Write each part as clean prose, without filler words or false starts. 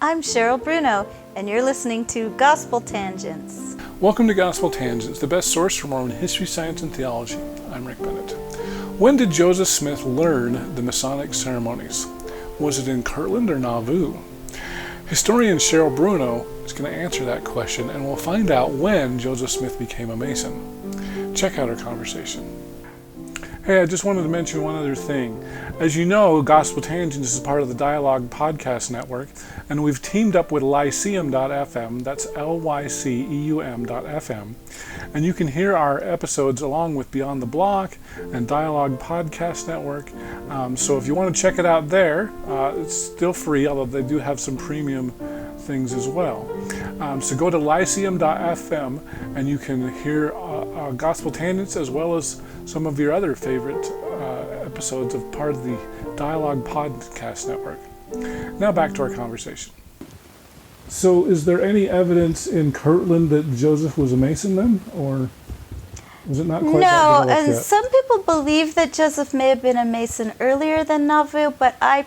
I'm Cheryl Bruno, and you're listening to Gospel Tangents. Welcome to Gospel Tangents, the best source for Mormon history, science, and theology. I'm Rick Bennett. When did Joseph Smith learn the Masonic ceremonies? Was it in Kirtland or Nauvoo? Historian Cheryl Bruno is going to answer that question, and we'll find out when Joseph Smith became a Mason. Check out our conversation. Hey, I just wanted to mention one other thing. As you know, Gospel Tangents is part of the Dialogue Podcast Network, and we've teamed up with Lyceum.fm, that's Lyceum.fm, and you can hear our episodes along with Beyond the Block and Dialogue Podcast Network. So if you want to check it out there, it's still free, although they do have some premium things as well. So go to Lyceum.fm and you can hear Gospel Tangents as well as some of your other favorite episodes of part of the Dialogue Podcast Network. Now back to our conversation. So is there any evidence in Kirtland that Joseph was a Mason then? Or was it not quite that developed yet? Some people believe that Joseph may have been a Mason earlier than Nauvoo, but I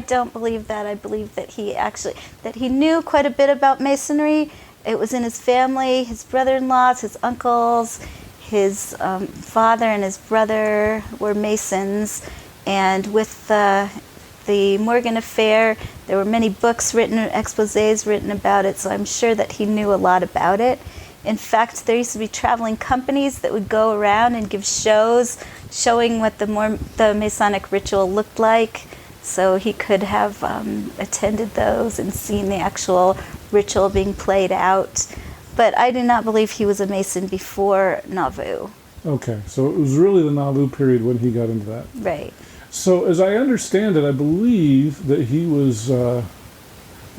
don't believe that. I believe that he knew quite a bit about Masonry. It was in his family, his brother-in-laws, his uncles, his father and his brother were Masons, and with the Morgan affair, there were many books written, exposés written about it, so I'm sure that he knew a lot about it. In fact, there used to be traveling companies that would go around and give shows showing what the Masonic ritual looked like, so he could have attended those and seen the actual ritual being played out. But I do not believe he was a Mason before Nauvoo. Okay, so it was really the Nauvoo period when he got into that. Right. So as I understand it, I believe that he was, and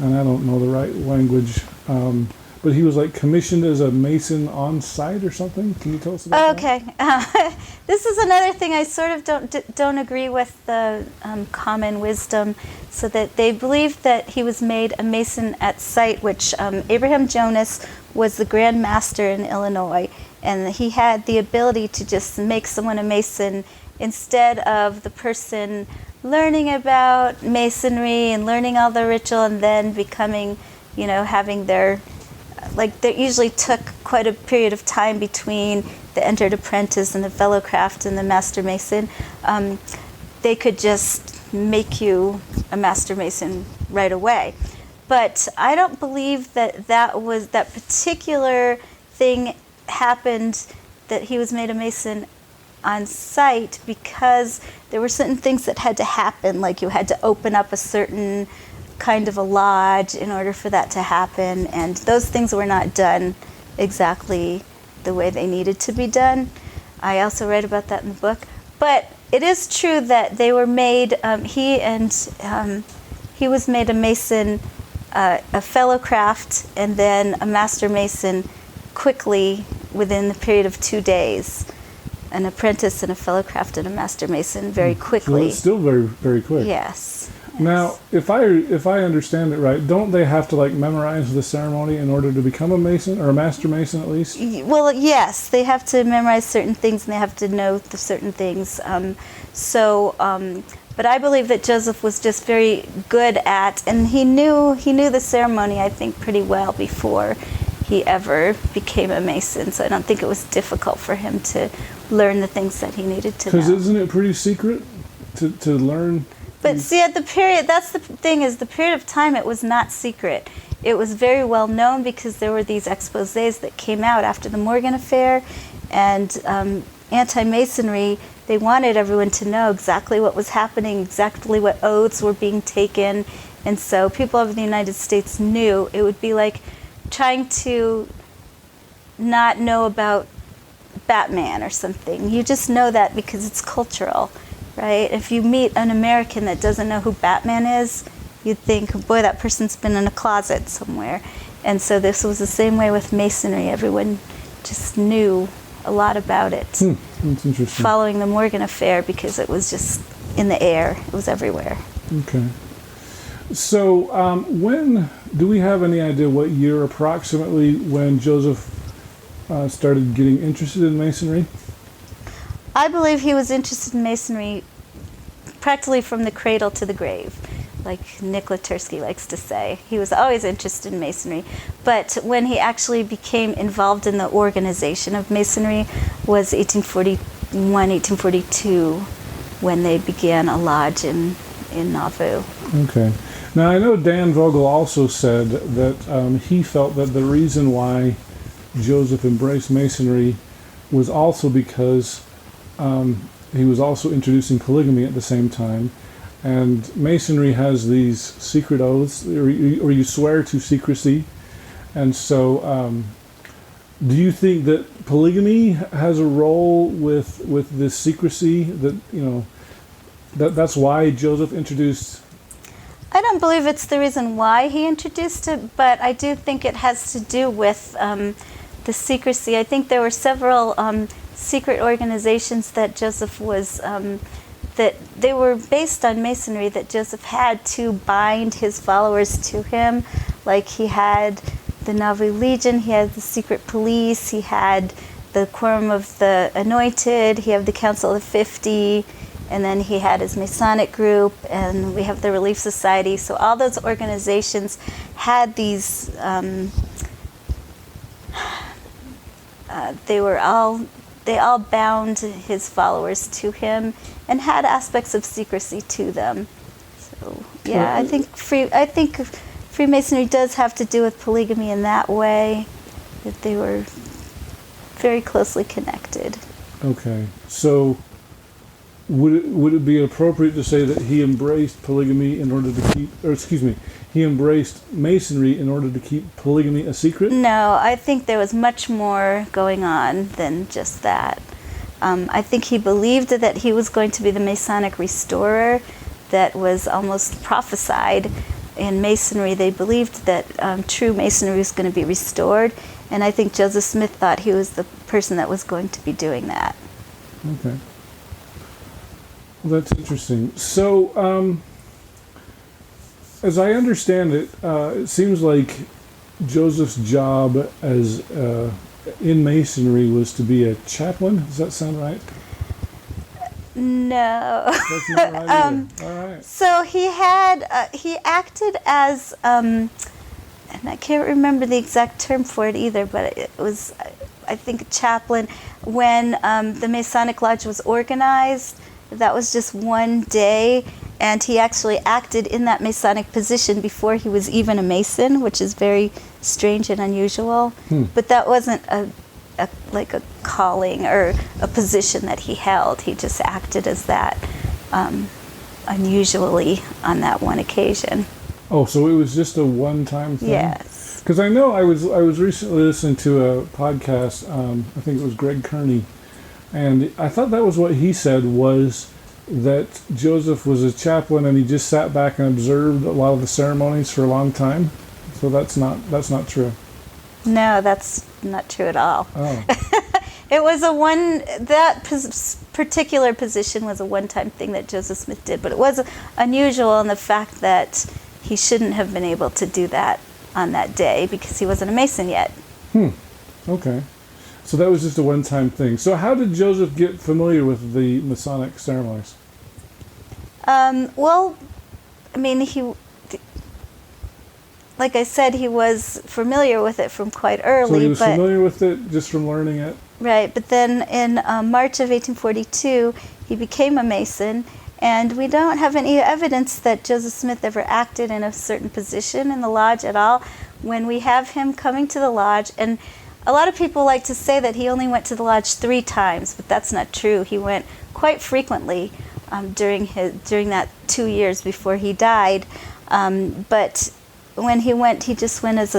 I don't know the right language, but he was like commissioned as a Mason on site or something. Can you tell us about that? Okay. This is another thing I sort of don't agree with the common wisdom, so that they believe that he was made a Mason at site, which Abraham Jonas was the Grand Master in Illinois, and he had the ability to just make someone a Mason instead of the person learning about Masonry and learning all the ritual and then becoming, having their, that usually took quite a period of time between the entered apprentice and the fellow craft and the master Mason. They could just make you a master Mason right away. But I don't believe that particular thing happened, that he was made a Mason on site, because there were certain things that had to happen, like you had to open up a certain kind of a lodge in order for that to happen, and those things were not done exactly the way they needed to be done. I also write about that in the book. But it is true that they were made, he was made a Mason, a fellow craft, and then a master Mason quickly within the period of 2 days. An apprentice and a fellow craft and a master Mason very quickly. So it's still very, very quick. Yes. Now, if I understand it right, don't they have to memorize the ceremony in order to become a Mason, or a master Mason at least? Well, yes, they have to memorize certain things and they have to know the certain things. But I believe that Joseph was just very good at, and he knew the ceremony, I think, pretty well before he ever became a Mason. So I don't think it was difficult for him to learn the things that he needed to know. Because isn't it pretty secret to learn? But see, at the period, that's the thing, is the period of time, it was not secret. It was very well known because there were these exposés that came out after the Morgan affair, and anti-Masonry, they wanted everyone to know exactly what was happening, exactly what oaths were being taken, and so people over the United States knew. It would be like trying to not know about Batman or something. You just know that because it's cultural. Right? If you meet an American that doesn't know who Batman is, you'd think, boy, that person's been in a closet somewhere. And so this was the same way with Masonry. Everyone just knew a lot about it. That's interesting. Following the Morgan affair, because it was just in the air. It was everywhere. Okay. So when do we have any idea what year approximately when Joseph started getting interested in Masonry? I believe he was interested in Masonry practically from the cradle to the grave. like Nick Latursky likes to say. He was always interested in Masonry, but when he actually became involved in the organization of Masonry was 1841, 1842, when they began a lodge in Nauvoo. Okay. Now, I know Dan Vogel also said that he felt that the reason why Joseph embraced Masonry was also because he was also introducing polygamy at the same time. And Masonry has these secret oaths, or you swear to secrecy. And so, do you think that polygamy has a role with this secrecy? That that's why Joseph introduced. I don't believe it's the reason why he introduced it, but I do think it has to do with the secrecy. I think there were several secret organizations that Joseph was, that they were based on Masonry, that Joseph had to bind his followers to him. Like he had the Nauvoo Legion, he had the secret police, he had the Quorum of the Anointed, he had the Council of 50, and then he had his Masonic group, and we have the Relief Society. So all those organizations had these, they all bound his followers to him and had aspects of secrecy to them. So yeah, I think Freemasonry does have to do with polygamy in that way, that they were very closely connected. Okay, so would it be appropriate to say that he embraced polygamy in order to keep, or excuse me, he embraced Masonry in order to keep polygamy a secret? No, I think there was much more going on than just that. I think he believed that he was going to be the Masonic restorer that was almost prophesied in Masonry. They believed that true Masonry was going to be restored, and I think Joseph Smith thought he was the person that was going to be doing that. Okay. Well, that's interesting. So, as I understand it, it seems like Joseph's job as in Masonry was to be a chaplain. Does that sound right? No. That's not right either. All right. So he acted as, and I can't remember the exact term for it either, but it was, I think, a chaplain. When the Masonic Lodge was organized, that was just one day, and he actually acted in that Masonic position before he was even a Mason, which is very strange and unusual. But that wasn't like a calling or a position that he held. He just acted as that unusually on that one occasion. Oh, so it was just a one-time thing? Yes. Because I know I was recently listening to a podcast, I think it was Greg Kearney, and I thought that was what he said, was that Joseph was a chaplain and he just sat back and observed a lot of the ceremonies for a long time. So that's not true. No, that's not true at all. Oh. It was that particular position was a one-time thing that Joseph Smith did, but it was unusual in the fact that he shouldn't have been able to do that on that day because he wasn't a Mason yet. Okay. So that was just a one-time thing. So how did Joseph get familiar with the Masonic ceremonies? Well, I mean, like I said, he was familiar with it from quite early. So he was familiar with it just from learning it? Right, but then in March of 1842, he became a Mason, and we don't have any evidence that Joseph Smith ever acted in a certain position in the lodge at all. When we have him coming to the lodge, and a lot of people like to say that he only went to the lodge 3 times, but that's not true. He went quite frequently during that 2 years before he died. But when he went, he just went as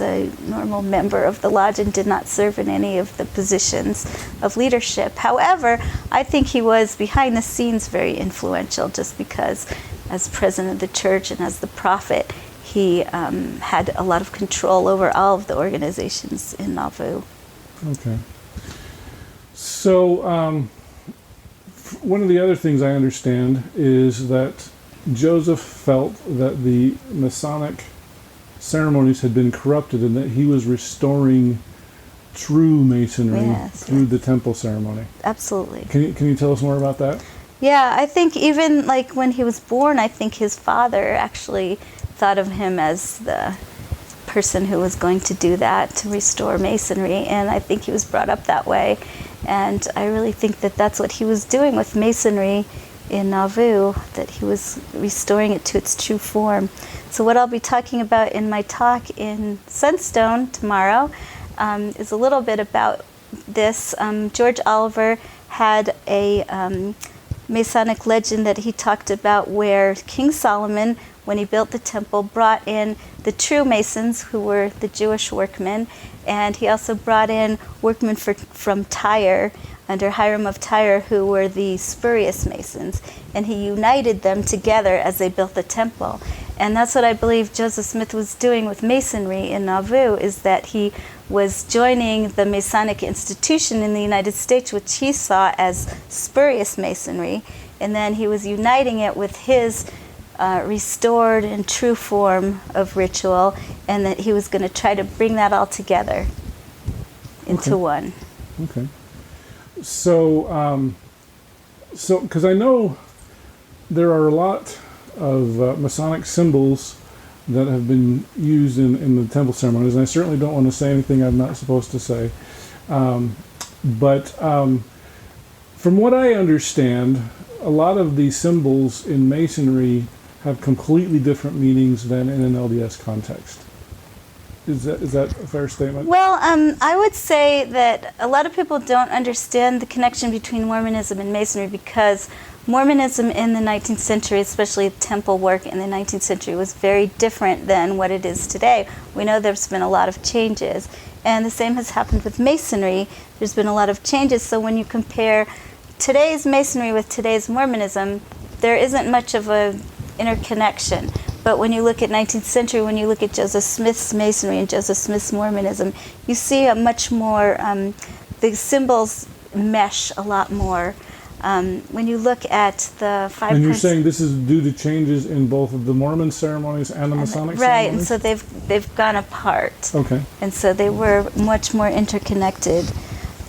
a normal member of the lodge and did not serve in any of the positions of leadership. However, I think he was behind the scenes very influential, just because as president of the church and as the prophet, he had a lot of control over all of the organizations in Nauvoo. Okay. So one of the other things I understand is that Joseph felt that the Masonic ceremonies had been corrupted and that he was restoring true Masonry through the temple ceremony. Absolutely. Can you tell us more about that? Yeah, I think even like when he was born, I think his father actually thought of him as the person who was going to do that, to restore Masonry, and I think he was brought up that way. And I really think that that's what he was doing with Masonry in Nauvoo, that he was restoring it to its true form. So what I'll be talking about in my talk in Sunstone tomorrow is a little bit about this. George Oliver had a Masonic legend that he talked about where King Solomon, when he built the temple, brought in the true Masons, who were the Jewish workmen, and he also brought in workmen from Tyre, under Hiram of Tyre, who were the spurious Masons, and he united them together as they built the temple. And that's what I believe Joseph Smith was doing with Masonry in Nauvoo, is that he was joining the Masonic institution in the United States, which he saw as spurious Masonry, and then he was uniting it with his restored and true form of ritual, and that he was going to try to bring that all together into one. Okay. So, because I know there are a lot of Masonic symbols that have been used in the temple ceremonies, and I certainly don't want to say anything I'm not supposed to say. But from what I understand, a lot of these symbols in Masonry have completely different meanings than in an LDS context. Is that a fair statement? Well, I would say that a lot of people don't understand the connection between Mormonism and Masonry, because Mormonism in the 19th century, especially temple work in the 19th century, was very different than what it is today. We know there's been a lot of changes, and the same has happened with Masonry. There's been a lot of changes, so when you compare today's Masonry with today's Mormonism, there isn't much of a interconnection. But when you look at 19th century, when you look at Joseph Smith's Masonry and Joseph Smith's Mormonism, you see a much more, the symbols mesh a lot more. When you look at the five... And you're saying this is due to changes in both of the Mormon ceremonies and the Masonic ceremonies? Right, and so they've gone apart. Okay. And so they were much more interconnected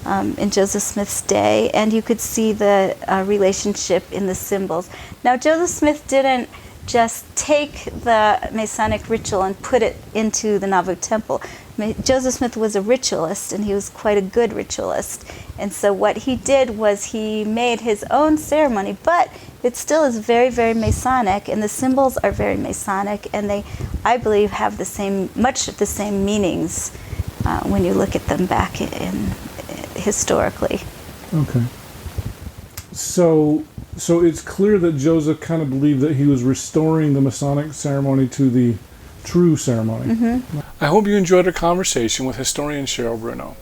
in Joseph Smith's day, and you could see the relationship in the symbols. Now, Joseph Smith didn't just take the Masonic ritual and put it into the Nauvoo temple. Joseph Smith was a ritualist, and he was quite a good ritualist. And so what he did was he made his own ceremony, but it still is very, very Masonic, and the symbols are very Masonic, and they, I believe, have much the same meanings when you look at them back historically. Okay. So it's clear that Joseph kind of believed that he was restoring the Masonic ceremony to the true ceremony. Mm-hmm. I hope you enjoyed our conversation with historian Cheryl Bruno.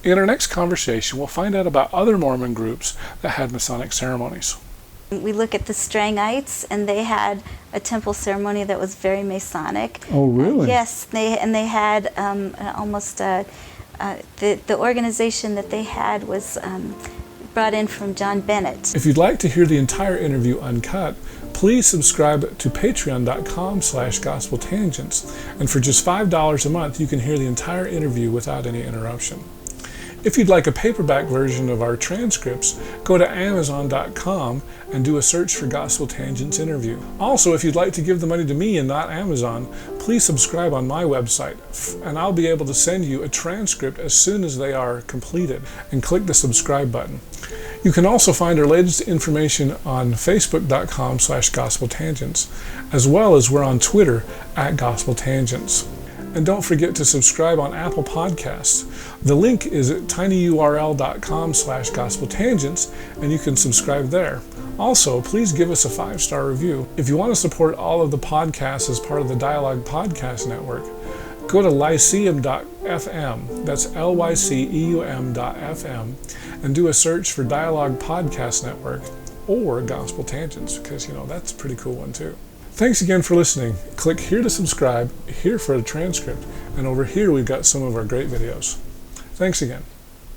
In our next conversation, we'll find out about other Mormon groups that had Masonic ceremonies. We look at the Strangites, and they had a temple ceremony that was very Masonic. Oh, really? Yes, they had almost the organization that they had was brought in from John Bennett. If you'd like to hear the entire interview uncut, please subscribe to patreon.com/gospeltangents, and for just $5 a month you can hear the entire interview without any interruption. If you'd like a paperback version of our transcripts, go to amazon.com and do a search for Gospel Tangents interview. Also, if you'd like to give the money to me and not Amazon, please subscribe on my website, and I'll be able to send you a transcript as soon as they are completed, and click the subscribe button. You can also find our latest information on facebook.com/gospeltangents, as well as we're on Twitter @gospeltangents. And don't forget to subscribe on Apple Podcasts. The link is at tinyurl.com/gospeltangents, and you can subscribe there. Also, please give us a 5-star review. If you want to support all of the podcasts as part of the Dialogue Podcast Network, go to lyceum.fm, that's lyceum.fm, and do a search for Dialogue Podcast Network or Gospel Tangents, because, that's a pretty cool one too. Thanks again for listening. Click here to subscribe, here for a transcript, and over here we've got some of our great videos. Thanks again.